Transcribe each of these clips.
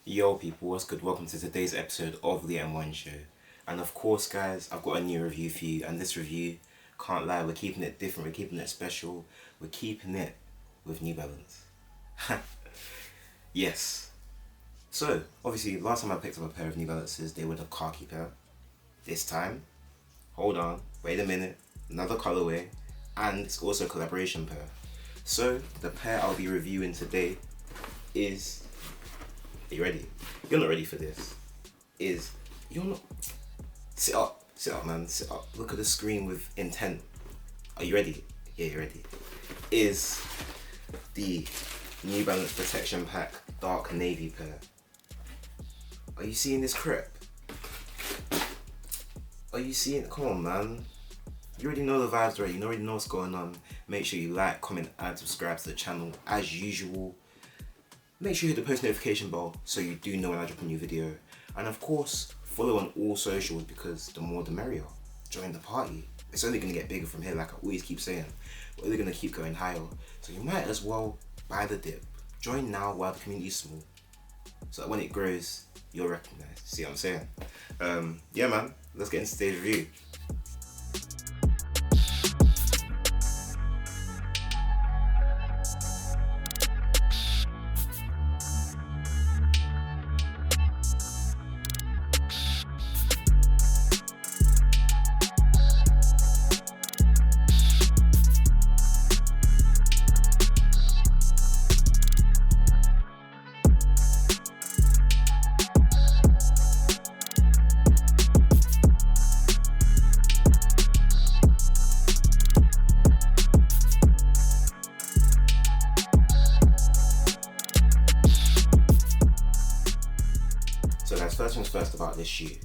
Yo people, what's good? Welcome to today's episode of the M1 Show. And of course guys, I've got a new review for you, and this review, can't lie, we're keeping it different, we're keeping it special, we're keeping it with New Balance. Yes. So, obviously, last time I picked up a pair of New Balances, they were the khaki pair. This time, hold on, wait a minute, another colourway, and it's also a collaboration pair. So, the pair I'll be reviewing today is... Are you ready? You're not ready for this. You're not... Sit up man, sit up. Look at the screen with intent. Are you ready? Yeah, you're ready. Is the New Balance Protection Pack Dark Navy pair. Are you seeing this crep? Are you seeing... Come on man. You already know the vibes, right? You already know what's going on. Make sure you like, comment, and subscribe to the channel as usual. Make sure you hit the post notification bell so you do know when I drop a new video. And of course, follow on all socials because the more the merrier. Join the party. It's only going to get bigger from here, like I always keep saying. We're only going to keep going higher. So you might as well buy the dip. Join now while the community is small. So that when it grows, you'll recognize. See what I'm saying? Yeah man, let's get into today's review. So guys, first things first about this shoe.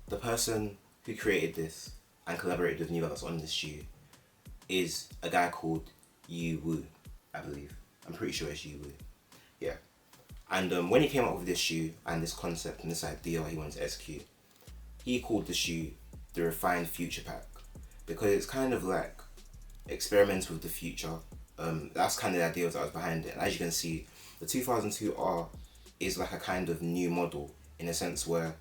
The person who created this and collaborated with New Balance on this shoe is a guy called Yu Wu, I believe. I'm pretty sure it's Yu Wu. Yeah. And when he came up with this shoe and this concept and this idea he wanted to execute, he called the shoe the Refined Future Pack because it's kind of like experiments with the future. That's kind of the idea that was behind it. And as you can see, the 2002R is like a kind of new model in a sense where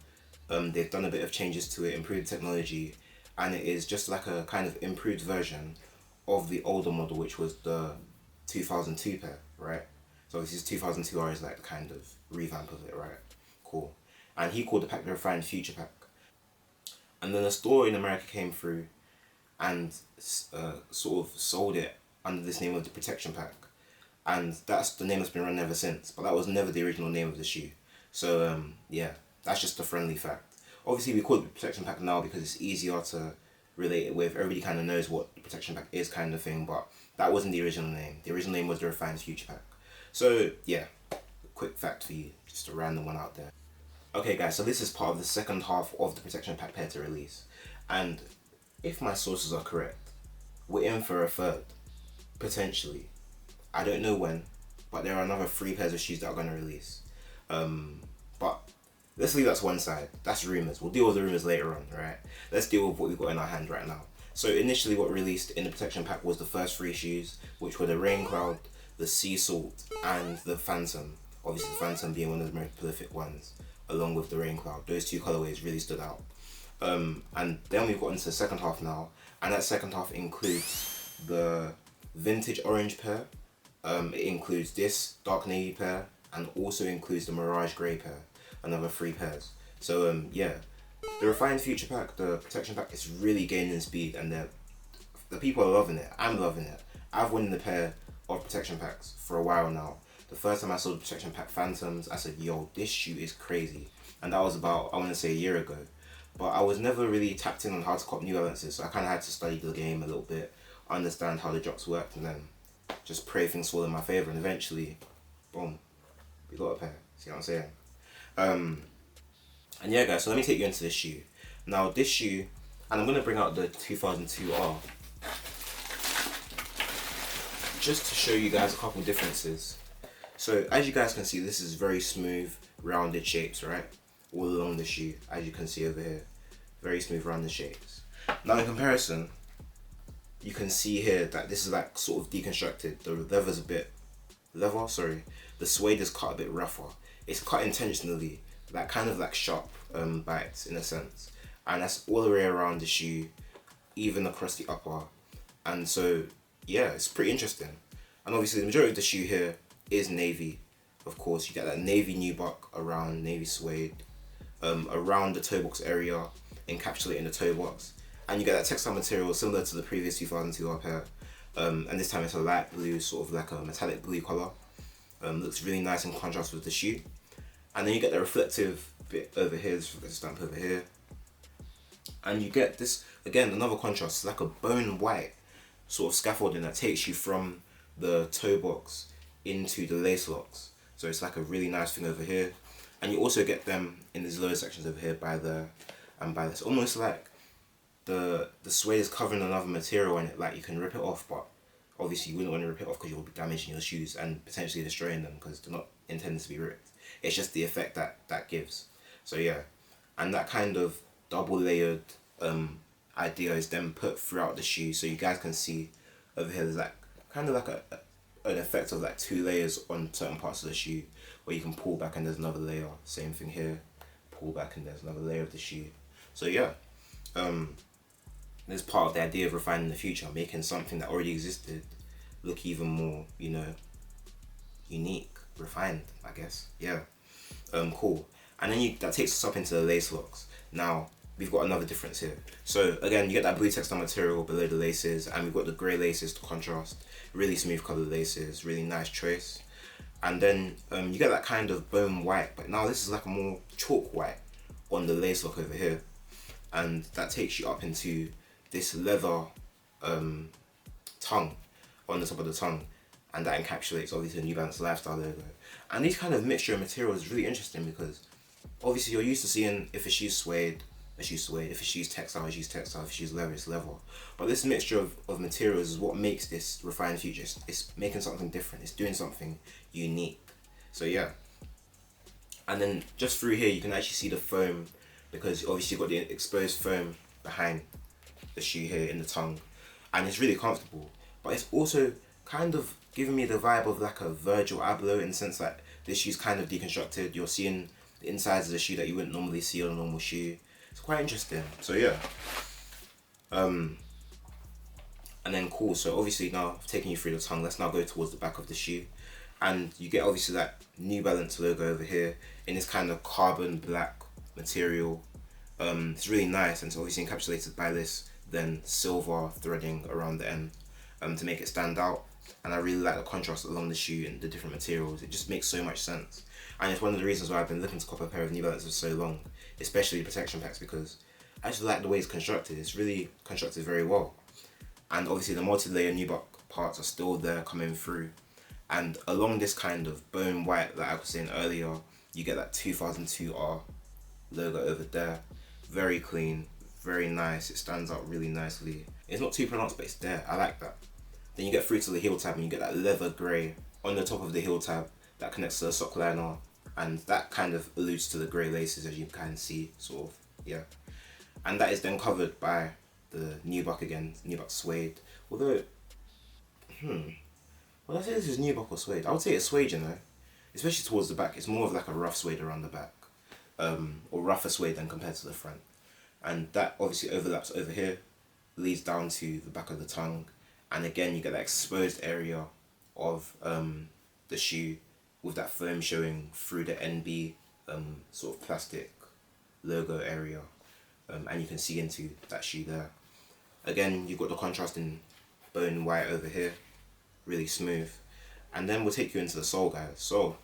they've done a bit of changes to it, improved technology, and it is just like a kind of improved version of the older model, which was the 2002 pair, right? So this is 2002R is like the kind of revamp of it, right? Cool. And he called the pack the Refined Future Pack. And then a store in America came through and sort of sold it under this name of the Protection Pack. And that's the name that's been run ever since, but that was never the original name of the shoe. So yeah, that's just a friendly fact. Obviously we call it the Protection Pack now because it's easier to relate it with. Everybody kind of knows what the Protection Pack is kind of thing, but that wasn't the original name. The original name was the Refined Future Pack. So yeah, quick fact for you, just a random one out there. Okay guys, so this is part of the second half of the Protection Pack pair to release. And if my sources are correct, we're in for a third, potentially. I don't know when, but there are another 3 pairs of shoes that are going to release. But let's leave that to one side. That's rumours. We'll deal with the rumours later on, right? Let's deal with what we've got in our hand right now. So initially what released in the Protection Pack was the first 3 shoes, which were the Rain Cloud, the Sea Salt, and the Phantom. Obviously the Phantom being one of the most prolific ones, along with the Rain Cloud. Those 2 colourways really stood out. And then we've got into the second half now, and that second half includes the Vintage Orange pair. It includes this Dark Navy pair and also includes the Mirage Grey pair, another 3 pairs. So yeah, the Refined Future Pack, the Protection Pack, is really gaining speed and the people are loving it. I'm loving it. I've wanted a pair of Protection Packs for a while now. The first time I saw the Protection Pack Phantoms, I said, yo, this shoe is crazy. And that was about, I want to say, a year ago. But I was never really tapped in on how to cop New Balances, so I kind of had to study the game a little bit, understand how the drops worked, and then just pray things fall in my favour, and eventually, boom, we got a pair. See what I'm saying? And yeah guys, so let me take you into this shoe. Now this shoe, and I'm going to bring out the 2002R just to show you guys a couple differences. So as you guys can see, this is very smooth, rounded shapes, right? All along the shoe, as you can see over here. Very smooth, rounded shapes. Now in comparison, you can see here that this is like sort of deconstructed. The leather's a bit, the suede is cut a bit rougher. it's cut intentionally, like kind of like sharp bites in a sense, and that's all the way around the shoe, even across the upper. And so yeah, it's pretty interesting. And obviously the majority of the shoe here is navy. Of course, you get that navy nubuck around, navy suede, around the toe box area, encapsulating the toe box, and you get that textile material similar to the previous 2002R pair, and this time it's a light blue, sort of like a metallic blue colour. Looks really nice in contrast with the shoe. And then you get the reflective bit over here, this reflective stamp over here, and you get this, again, another contrast, like a bone white sort of scaffolding that takes you from the toe box into the lace locks. So it's like a really nice thing over here. And you also get them in these lower sections over here by the, and by this, almost like the suede is covering another material and it, like you can rip it off, but obviously you wouldn't want to rip it off because you'll be damaging your shoes and potentially destroying them because they're not intended to be ripped. It's just the effect that gives. So yeah, and that kind of double layered idea is then put throughout the shoe, so you guys can see over here there's like kind of like an effect of like 2 layers on certain parts of the shoe, where you can pull back and there's another layer. Same thing here, pull back and there's another layer of the shoe. So yeah, this is part of the idea of refining the future, making something that already existed look even more, you know, unique, refined, I guess. Yeah, cool. And then that takes us up into the lace locks. Now we've got another difference here. So again, you get that blue textile material below the laces, and we've got the grey laces to contrast. Really smooth coloured laces, really nice choice. And then you get that kind of bone white, but now this is like a more chalk white on the lace lock over here, and that takes you up into this leather tongue on the top of the tongue, and that encapsulates obviously the New Balance lifestyle logo. And these kind of mixture of materials is really interesting because obviously you're used to seeing, if a shoe's suede, a shoe's suede, if a shoe's textile, a shoe's textile, if a shoe's leather, it's leather. But this mixture of materials is what makes this refined future. It's making something different, it's doing something unique. So yeah, and then just through here you can actually see the foam, because obviously you've got the exposed foam behind the shoe here in the tongue, and it's really comfortable. But it's also kind of giving me the vibe of like a Virgil Abloh, in the sense that this shoe's kind of deconstructed. You're seeing the insides of the shoe that you wouldn't normally see on a normal shoe. It's quite interesting. So yeah, and then cool. So obviously now I've taken you through the tongue. Let's now go towards the back of the shoe, and you get obviously that New Balance logo over here in this kind of carbon black material. It's really nice, and it's obviously encapsulated by this then silver threading around the end to make it stand out. And I really like the contrast along the shoe and the different materials. It just makes so much sense, and it's one of the reasons why I've been looking to cop a pair of New Balances for so long, especially the protection packs, because I just like the way it's constructed. It's really constructed very well, and obviously the multi-layer nubuck parts are still there coming through, and along this kind of bone white that I was saying earlier, you get that 2002R logo over there. Very clean, very nice. It stands out really nicely. It's not too pronounced, but it's there. I like that. Then you get through to the heel tab and you get that leather grey on the top of the heel tab that connects to the sock liner, and that kind of alludes to the grey laces, as you can see, sort of, yeah. And that is then covered by the nubuck again, nubuck suede. Although, well, I say this is nubuck or suede. I would say it's suede, you know, especially towards the back. It's more of like a rough suede around the back, or rougher suede than compared to the front. And that obviously overlaps over here, leads down to the back of the tongue, and again you get that exposed area of the shoe with that foam showing through the NB sort of plastic logo area, and you can see into that shoe there. Again, you've got the contrasting bone white over here, really smooth. And then we'll take you into the sole, guys. So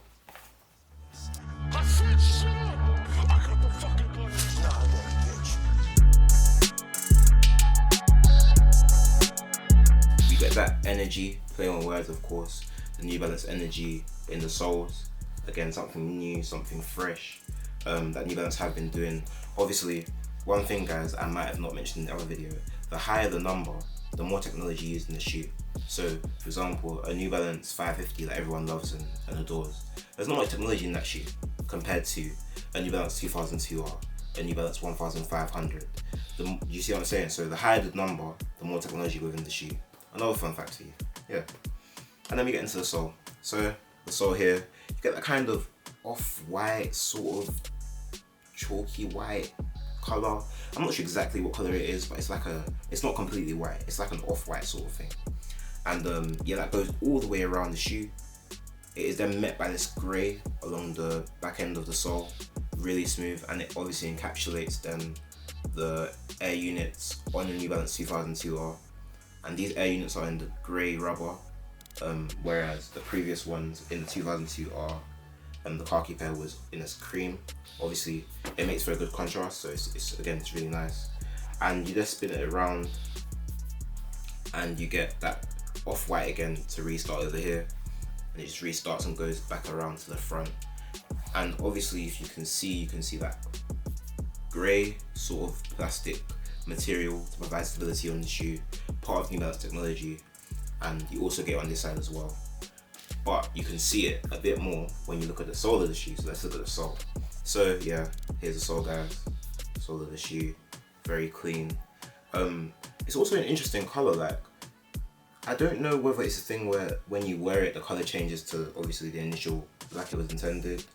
we get that energy, play on words of course, the New Balance energy in the soles. Again, something new, something fresh, that New Balance have been doing. Obviously, one thing guys I might have not mentioned in the other video, the higher the number, the more technology used in the shoe. So for example, a New Balance 550 that everyone loves and adores, there's not much technology in that shoe compared to a New Balance 2002R, a New Balance 1500. You see what I'm saying? So the higher the number, the more technology within the shoe. Another fun fact for you, yeah. And then we get into the sole. So the sole here, you get that kind of off-white, sort of chalky white color. I'm not sure exactly what color it is, but it's like it's not completely white, it's like an off-white sort of thing. And yeah, that goes all the way around the shoe. It is then met by this grey along the back end of the sole, really smooth, and it obviously encapsulates then the air units on the New Balance 2002R. And these air units are in the grey rubber, whereas the previous ones in the 2002R, the khaki pair was in this cream. Obviously, it makes for a good contrast, so it's again, it's really nice. And you just spin it around, and you get that off-white again to restart over here, and it just restarts and goes back around to the front. And obviously, if you can see that grey sort of plastic material to provide stability on the shoe, part of New Balance technology, and you also get it on this side as well. But you can see it a bit more when you look at the sole of the shoe, so let's look at the sole. So yeah, here's the sole, guys. Sole of the shoe, very clean. It's also an interesting color. Like, I don't know whether it's a thing where when you wear it, the color changes to obviously the initial black it was intended,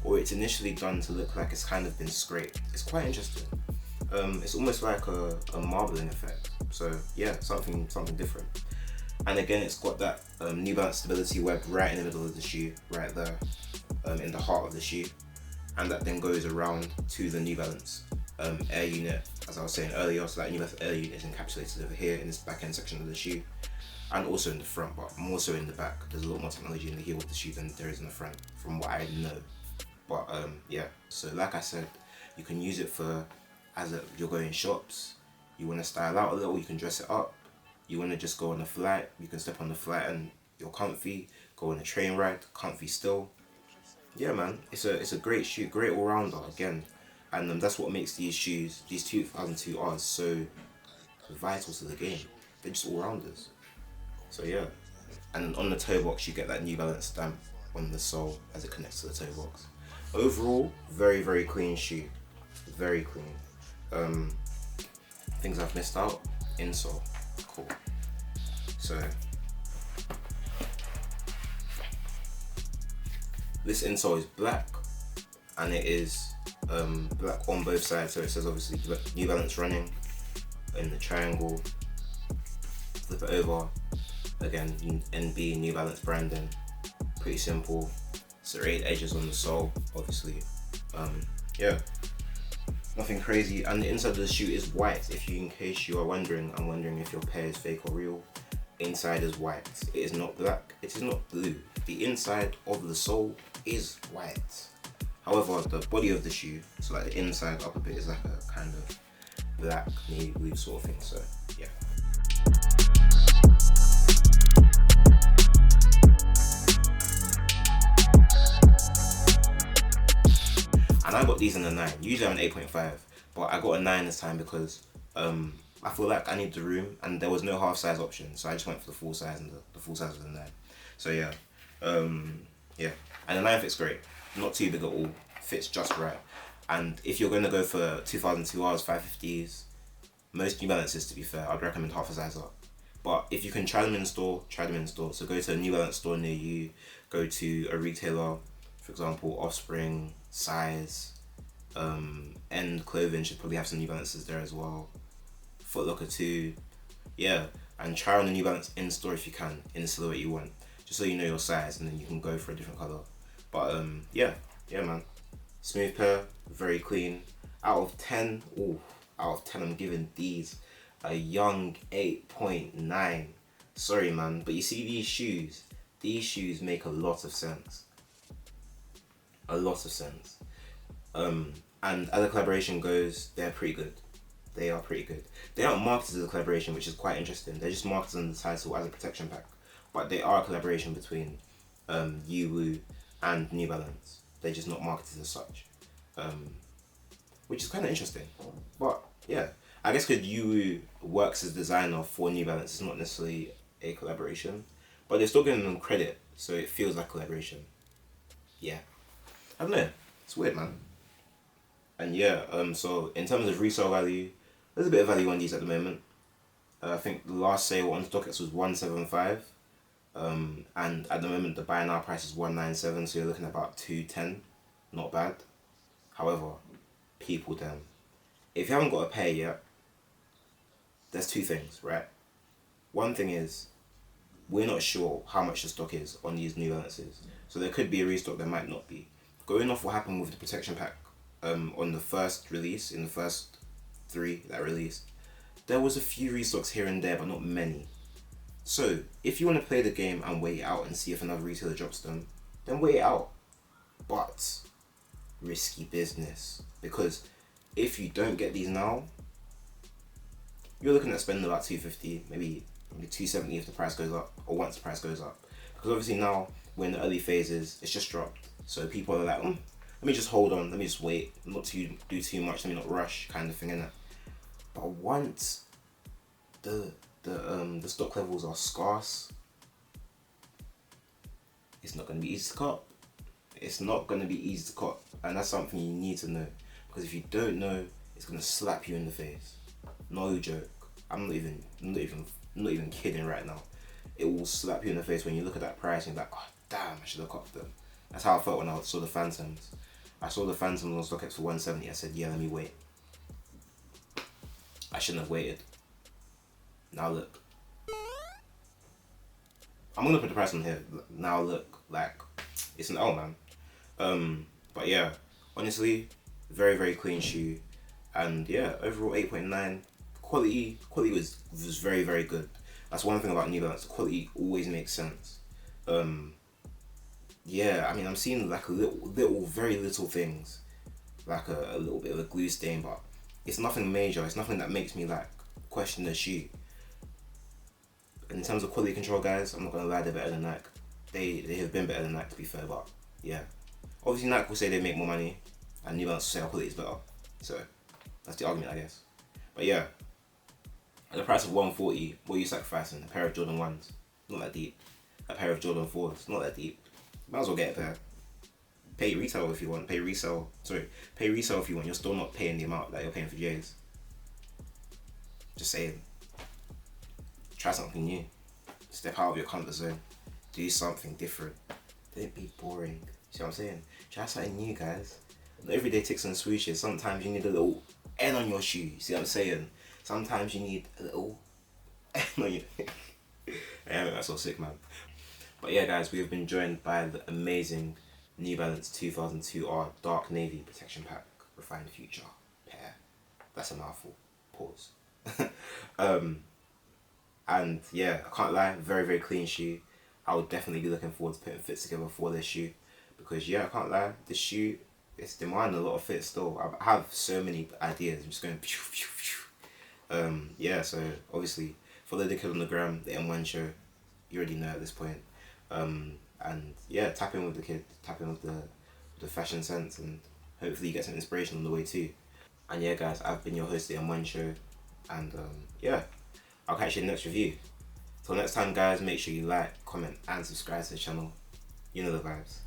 or it's initially done to look like it's kind of been scraped. It's quite interesting. It's almost like a marbling effect. So yeah, something different. And again, it's got that New Balance stability web right in the middle of the shoe, right there, in the heart of the shoe. And that then goes around to the New Balance air unit, as I was saying earlier. So that New Balance air unit is encapsulated over here in this back end section of the shoe, and also in the front, but more so in the back. There's a lot more technology in the heel of the shoe than there is in the front, from what I know. But yeah, so like I said, you can use it for you're going shops, you want to style out a little, you can dress it up. You want to just go on a flight, you can step on the flight and you're comfy. Go on a train ride, comfy still. Yeah, man, it's a great shoe, great all rounder again, and that's what makes these shoes, these 2002Rs, so vital to the game. They're just all rounders. So yeah, and on the toe box you get that New Balance stamp on the sole as it connects to the toe box. Overall, very clean shoe, very clean. Things I've missed out: insole, cool. So this insole is black, and it is black on both sides. So it says obviously New Balance running in the triangle. Flip it over, again NB New Balance branding. Pretty simple. Serrated edges on the sole, obviously. Yeah, nothing crazy. And the inside of the shoe is white. In case you are wondering, I'm wondering if your pair is fake or real. Inside is white. It is not black. It is not blue. The inside of the sole is white. However, the body of the shoe, so like the inside upper bit, is like a kind of black navy blue sort of thing. So yeah. And I got these in a 9. Usually I'm an 8.5, but I got a 9 this time because I feel like I need the room, and there was no half size option, so I just went for the full size, and the full size was a 9. So yeah, yeah, and the 9 fits great, not too big at all, fits just right. And if you're going to go for 2002Rs, 550s, most New Balances, to be fair, I'd recommend half a size up. But if you can try them in store, try them in store. So go to a New Balance store near you, go to a retailer, for example, Offspring, Size, End Clothing should probably have some New Balances there as well. Foot Locker too, yeah, and try on the New Balance in store if you can, in the silhouette you want, just so you know your size, and then you can go for a different color. But yeah man, smooth pair, very clean. Out of 10, I'm giving these a young 8.9. Sorry man, but you see these shoes make a lot of sense. And as a collaboration goes, they're pretty good. They are pretty good. They aren't marketed as a collaboration, which is quite interesting. They're just marketed on the title as a protection pack. But they are a collaboration between Yiwu and New Balance. They're just not marketed as such. Which is kind of interesting. But yeah, I guess because Yiwu works as designer for New Balance, it's not necessarily a collaboration. But they're still giving them credit, so it feels like collaboration. Yeah. I don't know. It's weird, man. And yeah, so in terms of resale value, there's a bit of value on these at the moment. I think the last sale on StockX was 175, and at the moment the buy now price is 197, so you're looking at about 210. not bad. However, people them. If you haven't got a pair yet, there's two things, right? One thing is, we're not sure how much the stock is on these New Balances. So there could be a restock, there might not be. Going off what happened with the protection pack on the first release, in the first 3 that released, there was a few restocks here and there, but not many. So if you want to play the game and wait it out and see if another retailer drops them, then wait it out. But risky business, because if you don't get these now, you're looking at spending about 250, maybe 270 if the price goes up, or once the price goes up. Because obviously now we're in the early phases, it's just dropped. So people are like, let me just hold on, let me just wait, not to do too much, let me not rush, kind of thing, innit? But once the stock levels are scarce, it's not going to be easy to cut. It's not going to be easy to cut, and that's something you need to know, because if you don't know, it's going to slap you in the face. No joke. I'm not even kidding right now. It will slap you in the face when you look at that price and you're like, oh damn, I should have copped them. That's how I felt when I saw the Phantoms. I saw the Phantoms on StockX for 170. I said, yeah, let me wait. I shouldn't have waited. Now look. I'm gonna put the price on here. Now look, like, it's an L, man. But yeah, honestly, very, very clean shoe. And yeah, overall 8.9. Quality was very, very good. That's one thing about New Balance. Quality always makes sense. Yeah, I mean, I'm seeing like very little things, like a little bit of a glue stain, but it's nothing major. It's nothing that makes me like question the shoe. And in terms of quality control, guys, I'm not gonna lie, they're better than Nike. They have been better than Nike, to be fair, but yeah. Obviously, Nike will say they make more money, and New Balance will say our quality is better. So that's the argument, I guess. But yeah, at the price of 140, what are you sacrificing? A pair of Jordan 1s, not that deep. A pair of Jordan 4s, not that deep. Might as well get a pair. Pay retail if you want. Pay resale if you want. You're still not paying the amount that you're paying for J's. Just saying. Try something new. Step out of your comfort zone. Do something different. Don't be boring. See what I'm saying? Try something new, guys. Not everyday ticks and swooshes. Sometimes you need a little N on your shoe. See what I'm saying? Sometimes you need a little N on your... Yeah, that's so sick, man. But yeah, guys, we have been joined by the amazing New Balance 2002R Dark Navy Protection Pack Refined Future pair. That's a mouthful. Pause. And yeah, I can't lie, very, very clean shoe. I would definitely be looking forward to putting fits together for this shoe, because yeah, I can't lie, this shoe, it's demanding a lot of fits still. I have so many ideas. I'm just going pew, pew, pew. Yeah, so obviously follow the kid on the gram, the M1 show. You already know at this point. And yeah, tap in with the kid, tap in with the fashion sense, and hopefully you get some inspiration on the way too. And yeah, guys, I've been your host, the M1 show, and yeah, I'll catch you in the next review. Till next time, guys, make sure you like, comment, and subscribe to the channel. You know the vibes.